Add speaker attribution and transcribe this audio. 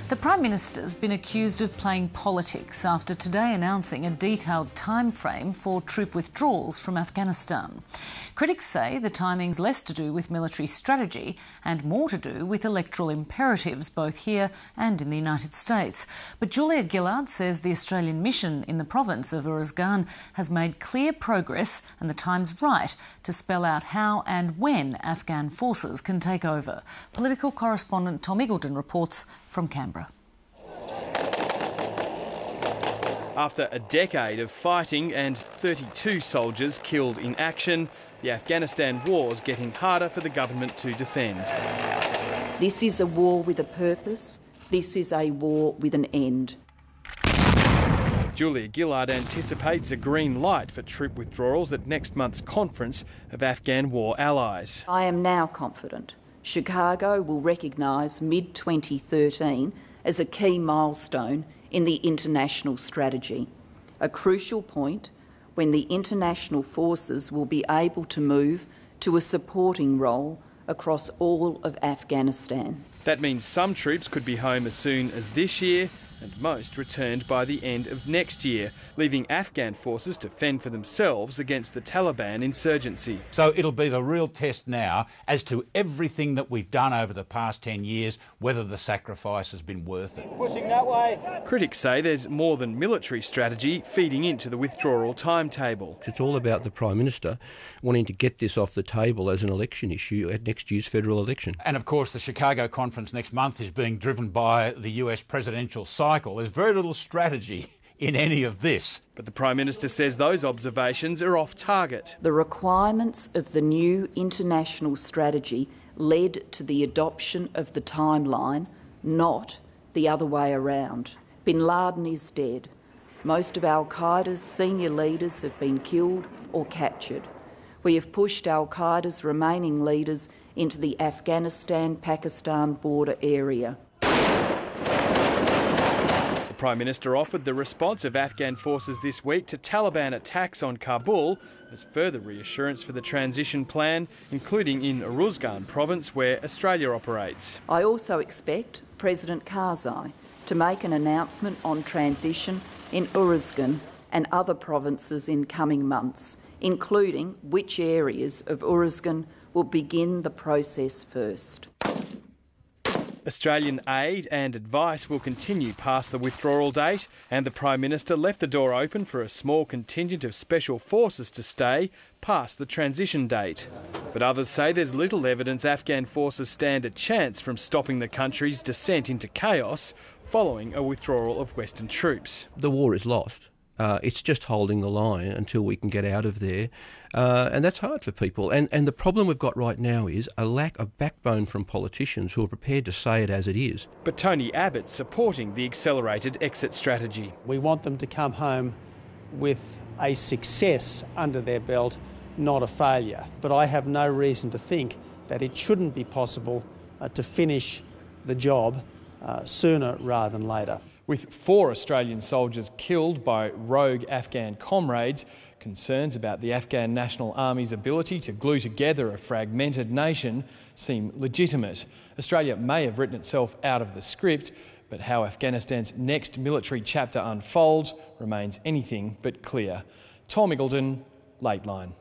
Speaker 1: The Prime Minister's been accused of playing politics after today announcing a detailed timeframe for troop withdrawals from Afghanistan. Critics say the timing's less to do with military strategy and more to do with electoral imperatives both here and in the United States. But Julia Gillard says the Australian mission in the province of Uruzgan has made clear progress and the time's right to spell out how and when Afghan forces can take over. Political correspondent Tom Eagleton reports from Canberra.
Speaker 2: After a decade of fighting and 32 soldiers killed in action, the Afghanistan war's getting harder for the government to defend.
Speaker 3: This is a war with a purpose. This is a war with an end.
Speaker 2: Julia Gillard anticipates a green light for troop withdrawals at next month's conference of Afghan war allies.
Speaker 3: I am now confident Chicago will recognise mid-2013 as a key milestone in the international strategy, a crucial point when the international forces will be able to move to a supporting role across all of Afghanistan.
Speaker 2: That means some troops could be home as soon as this year and most returned by the end of next year, leaving Afghan forces to fend for themselves against the Taliban insurgency.
Speaker 4: So it'll be the real test now as to everything that we've done over the past 10 years, whether the sacrifice has been worth it.
Speaker 5: Pushing that way.
Speaker 2: Critics say there's more than military strategy feeding into the withdrawal timetable.
Speaker 6: It's all about the Prime Minister wanting to get this off the table as an election issue at next year's federal election.
Speaker 4: And of course the Chicago conference next month is being driven by the US presidential cycle. There's very little strategy in any of this.
Speaker 2: But the Prime Minister says those observations are off target.
Speaker 3: The requirements of the new international strategy led to the adoption of the timeline, not the other way around. Bin Laden is dead. Most of al-Qaeda's senior leaders have been killed or captured. We have pushed al-Qaeda's remaining leaders into the Afghanistan-Pakistan border area.
Speaker 2: The Prime Minister offered the response of Afghan forces this week to Taliban attacks on Kabul as further reassurance for the transition plan, including in Uruzgan province where Australia operates.
Speaker 3: I also expect President Karzai to make an announcement on transition in Uruzgan and other provinces in coming months, including which areas of Uruzgan will begin the process first.
Speaker 2: Australian aid and advice will continue past the withdrawal date, and the Prime Minister left the door open for a small contingent of special forces to stay past the transition date. But others say there's little evidence Afghan forces stand a chance from stopping the country's descent into chaos following a withdrawal of Western troops.
Speaker 6: The war is lost. It's just holding the line until we can get out of there. And that's hard for people. And the problem we've got right now is a lack of backbone from politicians who are prepared to say it as it is.
Speaker 2: But Tony Abbott's supporting the accelerated exit strategy.
Speaker 5: We want them to come home with a success under their belt, not a failure. But I have no reason to think that it shouldn't be possible to finish the job sooner rather than later.
Speaker 2: With 4 Australian soldiers killed by rogue Afghan comrades, concerns about the Afghan National Army's ability to glue together a fragmented nation seem legitimate. Australia may have written itself out of the script, but how Afghanistan's next military chapter unfolds remains anything but clear. Tom Eagleton, Late Line.